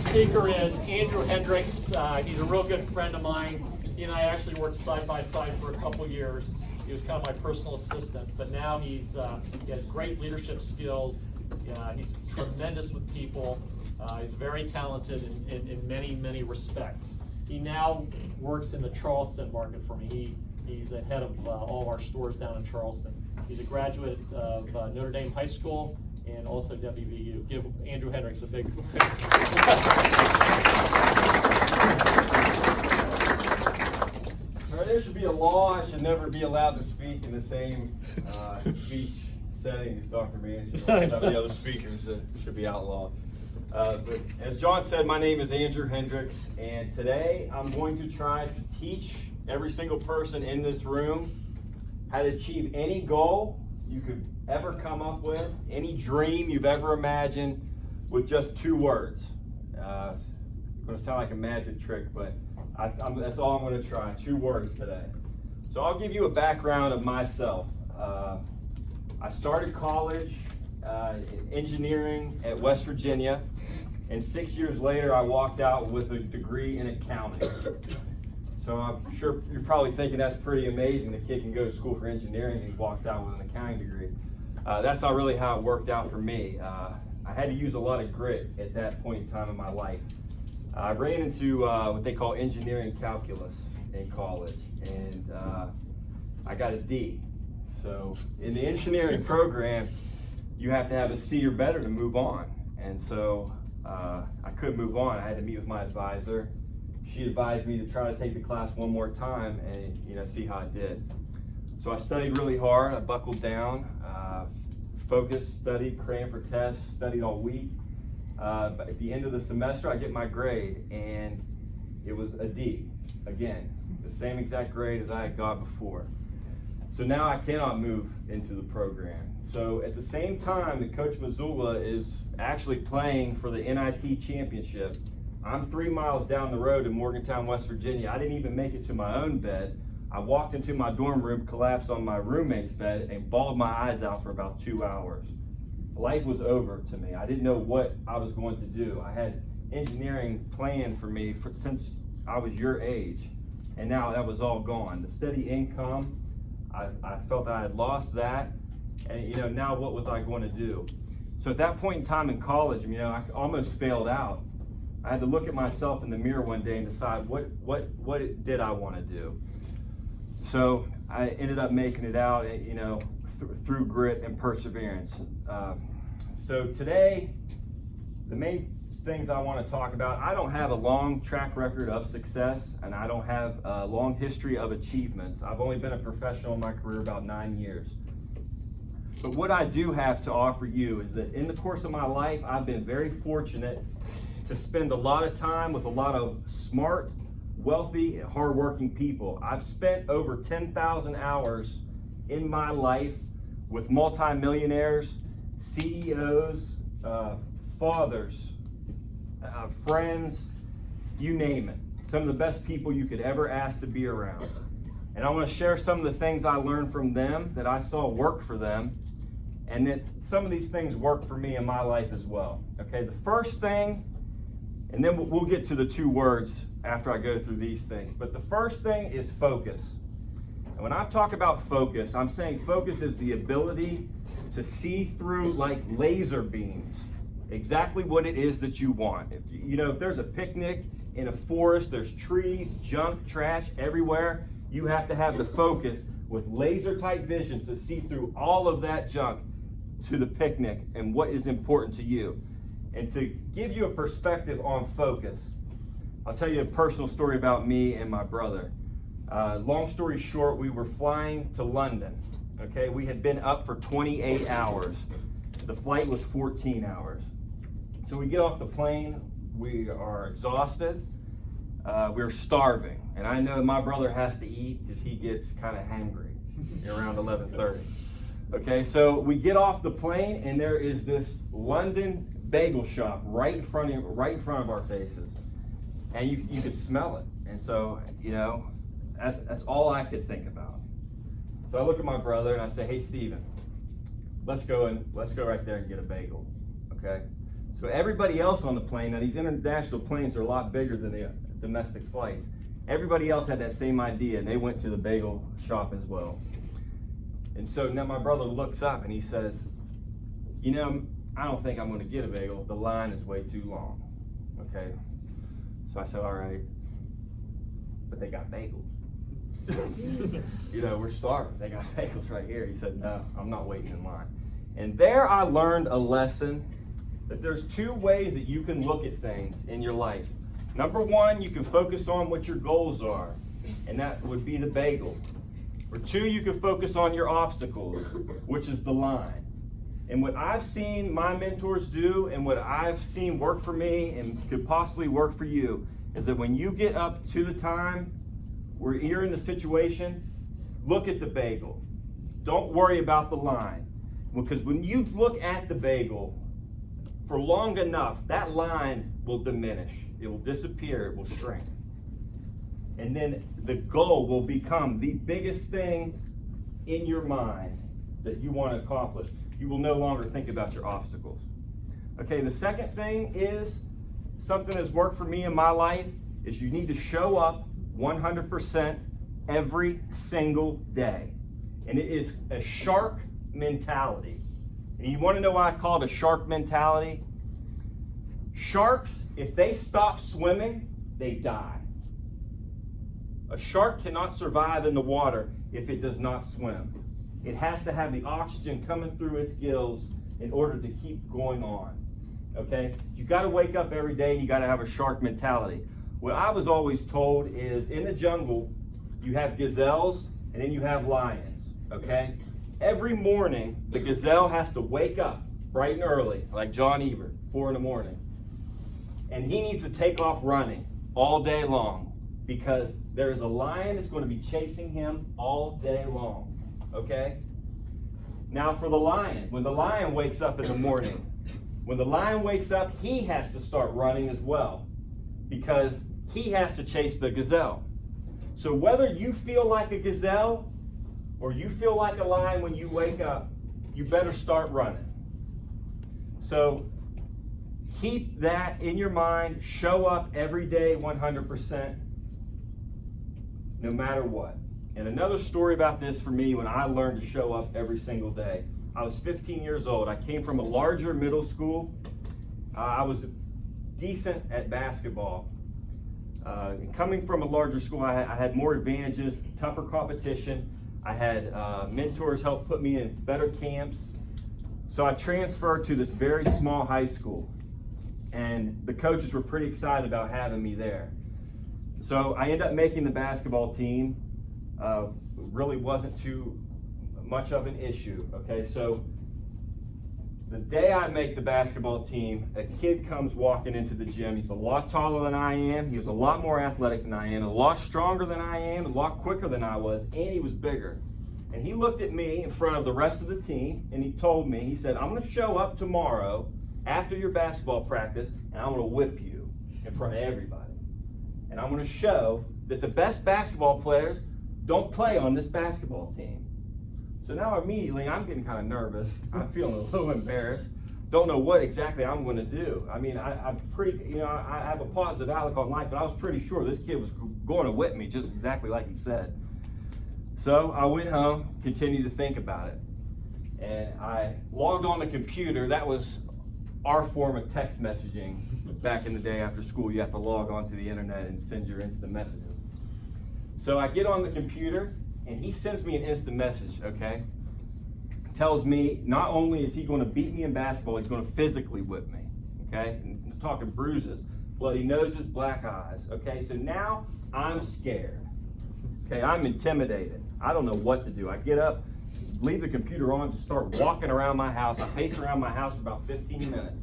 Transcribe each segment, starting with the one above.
speaker is Andrew Hendricks. He's a real good friend of mine. He and I actually worked side by side for a couple years. He was kind of my personal assistant, but now he has great leadership skills. He's tremendous with people. He's very talented in many, many respects. He now works in the Charleston market for me. He's the head of all of our stores down in Charleston. He's a graduate of Notre Dame High School and also WVU. Give Andrew Hendricks a big. There should be a law. I should never be allowed to speak in the same speech setting as Dr. Manchin or some of the other speakers. That should be outlawed. But as John said, my name is Andrew Hendricks, and today I'm going to try to teach every single person in this room how to achieve any goal you could ever come up with, any dream you've ever imagined, with just 2 words. It's going to sound like a magic trick, but that's all I'm going to try, 2 words today. So I'll give you a background of myself. I started college in engineering at West Virginia, and 6 years later I walked out with a degree in accounting. So I'm sure you're probably thinking that's pretty amazing. The kid can go to school for engineering and he walks out with an accounting degree. That's not really how it worked out for me. I had to use a lot of grit at that point in time in my life. I ran into what they call engineering calculus in college, and I got a D. So in the engineering program, you have to have a C or better to move on. And so I couldn't move on. I had to meet with my advisor. She advised me to try to take the class one more time and see how I did. So I studied really hard. I buckled down, focused, studied, crammed for tests, studied all week. But at the end of the semester, I get my grade, and it was a D. Again, the same exact grade as I had got before. So now I cannot move into the program. So at the same time that Coach Missoula is actually playing for the NIT championship, I'm 3 miles down the road in Morgantown, West Virginia. I didn't even make it to my own bed. I walked into my dorm room, collapsed on my roommate's bed, and bawled my eyes out for about 2 hours. Life was over to me. I didn't know what I was going to do. I had engineering planned for me since I was your age, and now that was all gone. The steady income, I felt that I had lost that, and now what was I going to do? So at that point in time in college, I almost failed out. I had to look at myself in the mirror one day and decide what did I want to do. So I ended up making it out, through grit and perseverance. So today, the main things I want to talk about, I don't have a long track record of success, and I don't have a long history of achievements. I've only been a professional in my career about 9 years. But what I do have to offer you is that in the course of my life, I've been very fortunate to spend a lot of time with a lot of smart, wealthy, and hardworking people. I've spent over 10,000 hours in my life with multimillionaires, CEOs, fathers, friends, you name it. Some of the best people you could ever ask to be around. And I want to share some of the things I learned from them that I saw work for them, and that some of these things work for me in my life as well. Okay, the first thing, and then we'll get to the 2 words after I go through these things. But the first thing is focus. And when I talk about focus, I'm saying focus is the ability to see through like laser beams exactly what it is that you want. If there's a picnic in a forest, there's trees, junk, trash everywhere, you have to have the focus with laser type vision to see through all of that junk to the picnic and what is important to you. And to give you a perspective on focus, I'll tell you a personal story about me and my brother. Long story short, we were flying to London. Okay, we had been up for 28 hours. The flight was 14 hours. So we get off the plane, we are exhausted, we're starving. And I know my brother has to eat because he gets kind of hangry around 11:30. Okay, so we get off the plane and there is this London bagel shop right in front of our faces, and you could smell it. And so that's all I could think about. So I look at my brother and I say, "Hey, Steven, let's go right there and get a bagel." Okay, So everybody else on the plane, now these international planes are a lot bigger than the domestic flights. Everybody else had that same idea, and they went to the bagel shop as well. And so now my brother looks up and he says, you know, I don't think I'm going to get a bagel. The line is way too long. Okay. So I said, all right, but they got bagels. You know, we're starving. They got bagels right here. He said, no, I'm not waiting in line. And there I learned a lesson that there's two ways that you can look at things in your life. Number one, you can focus on what your goals are, and that would be the bagel. Or two, you can focus on your obstacles, which is the line. And what I've seen my mentors do and what I've seen work for me and could possibly work for you is that when you get up to the time where you're in the situation, look at the bagel. Don't worry about the line. Because when you look at the bagel for long enough, that line will diminish. It will disappear, it will shrink. And then the goal will become the biggest thing in your mind that you want to accomplish. You will no longer think about your obstacles. Okay, the second thing is something that's worked for me in my life is you need to show up 100% every single day. And it is a shark mentality. And you want to know why I call it a shark mentality? Sharks, if they stop swimming, they die. A shark cannot survive in the water if it does not swim. It has to have the oxygen coming through its gills in order to keep going on. Okay? You got to wake up every day and you got to have a shark mentality. What I was always told is in the jungle, you have gazelles and then you have lions. Okay? Every morning, the gazelle has to wake up bright and early, like John Ebert, 4 in the morning. And he needs to take off running all day long because there is a lion that's going to be chasing him all day long. Okay? Now for the lion, when the lion wakes up in the morning, when the lion wakes up, he has to start running as well because he has to chase the gazelle. So whether you feel like a gazelle or you feel like a lion when you wake up, you better start running. So keep that in your mind. Show up every day 100%, no matter what. And another story about this for me when I learned to show up every single day. I was 15 years old. I came from a larger middle school. I was decent at basketball. Coming from a larger school, I had more advantages, tougher competition. I had mentors help put me in better camps. So I transferred to this very small high school. And the coaches were pretty excited about having me there. So I ended up making the basketball team. Really wasn't too much of an issue. Okay, so the day I make the basketball team, a kid comes walking into the gym. He's a lot taller than I am. He was a lot more athletic than I am, a lot stronger than I am, a lot quicker than I was, and he was bigger. And he looked at me in front of the rest of the team, and he told me, he said, I'm going to show up tomorrow after your basketball practice, and I'm going to whip you in front of everybody. And I'm going to show that the best basketball players don't play on this basketball team. So now immediately I'm getting kind of nervous. I'm feeling a little embarrassed. Don't know what exactly I'm going to do. I mean, I'm pretty, I have a positive outlook on life, but I was pretty sure this kid was going to whip me just exactly like he said. So I went home, continued to think about it. And I logged on the computer. That was our form of text messaging back in the day after school. You have to log on to the internet and send your instant messages. So I get on the computer and he sends me an instant message, okay? Tells me not only is he going to beat me in basketball, he's going to physically whip me, okay? And I'm talking bruises, bloody noses, black eyes, okay? So now I'm scared, okay? I'm intimidated. I don't know what to do. I get up, leave the computer on, just start walking around my house. I pace around my house for about 15 minutes.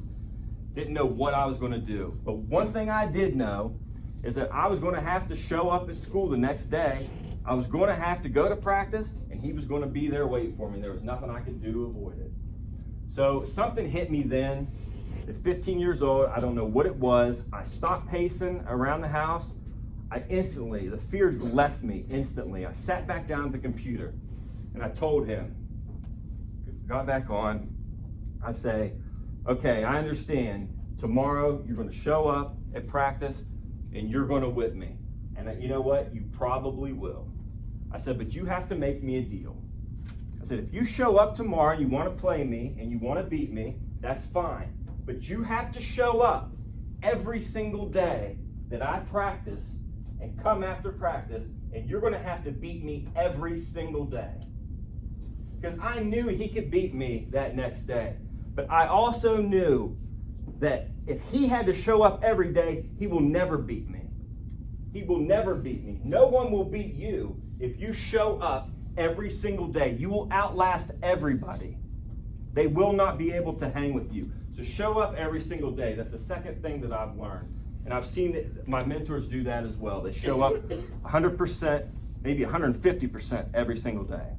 Didn't know what I was going to do. But one thing I did know is that I was going to have to show up at school the next day. I was going to have to go to practice, and he was going to be there waiting for me. There was nothing I could do to avoid it. So something hit me then. At 15 years old, I don't know what it was. I stopped pacing around the house. The fear left me instantly. I sat back down at the computer, and I told him, got back on. I say, okay, I understand. tomorrow you're going to show up at practice and you're going to whip me. And you know what? You probably will. I said, but you have to make me a deal. I said, if you show up tomorrow and you want to play me and you want to beat me, that's fine. But you have to show up every single day that I practice and come after practice, and you're going to have to beat me every single day. Because I knew he could beat me that next day. But I also knew that if he had to show up every day, he will never beat me. He will never beat me. No one will beat you if you show up every single day. You will outlast everybody. They will not be able to hang with you. So show up every single day. That's the second thing that I've learned. And I've seen that my mentors do that as well. They show up 100%, maybe 150% every single day.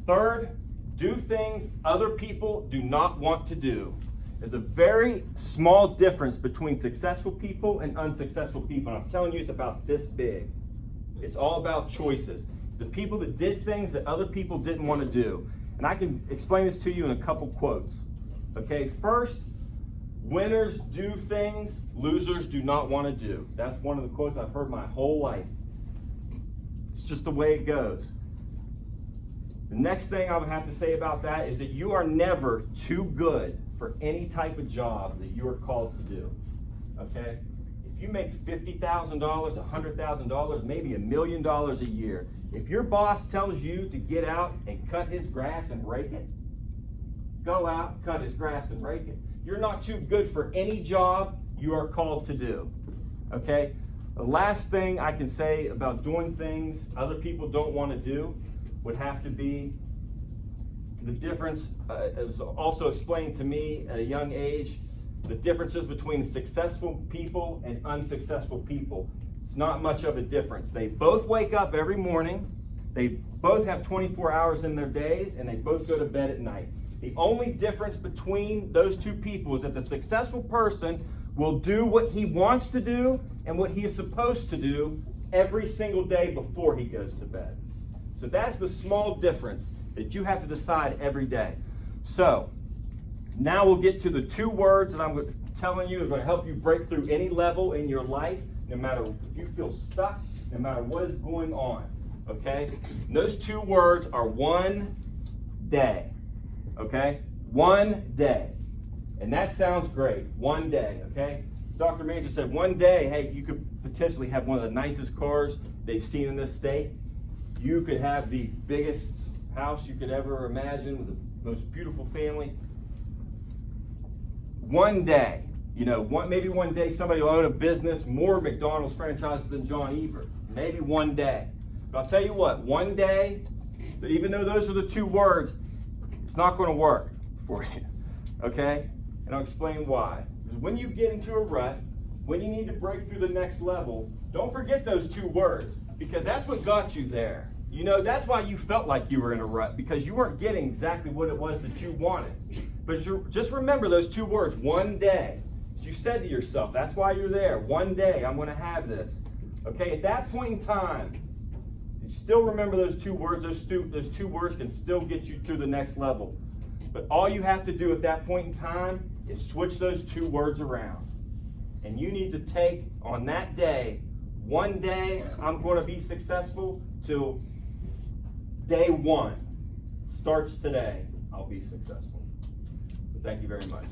Third, do things other people do not want to do. There's a very small difference between successful people and unsuccessful people. And I'm telling you, it's about this big. It's all about choices. It's the people that did things that other people didn't want to do. And I can explain this to you in a couple quotes. Okay, first, winners do things losers do not want to do. That's one of the quotes I've heard my whole life. It's just the way it goes. The next thing I would have to say about that is that you are never too good for any type of job that you are called to do. Okay? If you make $50,000, $100,000, maybe $1 million a year, if your boss tells you to get out and cut his grass and rake it, go out, cut his grass and rake it. You're not too good for any job you are called to do. Okay? The last thing I can say about doing things other people don't want to do would have to be the difference. It was also explained to me at a young age, the differences between successful people and unsuccessful people. It's not much of a difference. They both wake up every morning, they both have 24 hours in their days, and they both go to bed at night. The only difference between those two people is that the successful person will do what he wants to do and what he is supposed to do every single day before he goes to bed. So that's the small difference that you have to decide every day. So now we'll get to the 2 words that I'm telling you are going to help you break through any level in your life, no matter if you feel stuck, no matter what is going on. Okay? And those 2 words are one day. Okay? One day. And that sounds great. One day. Okay? As Dr. Manchester said, one day, hey, you could potentially have one of the nicest cars they've seen in this state. You could have the biggest house you could ever imagine with the most beautiful family. One day, maybe one day somebody will own a business, more McDonald's franchises than John Ebert. Maybe one day. But I'll tell you what, one day, even though those are the 2 words, it's not going to work for you. Okay? And I'll explain why. Because when you get into a rut, when you need to break through the next level, don't forget those 2 words, because that's what got you there. That's why you felt like you were in a rut, because you weren't getting exactly what it was that you wanted. But just remember those 2 words, one day. You said to yourself, that's why you're there. One day I'm going to have this. Okay, at that point in time, you still remember those 2 words. Those 2 words can still get you to the next level. But all you have to do at that point in time is switch those 2 words around. And you need to take on that day, one day I'm going to be successful, till day 1 starts today, I'll be successful. So thank you very much.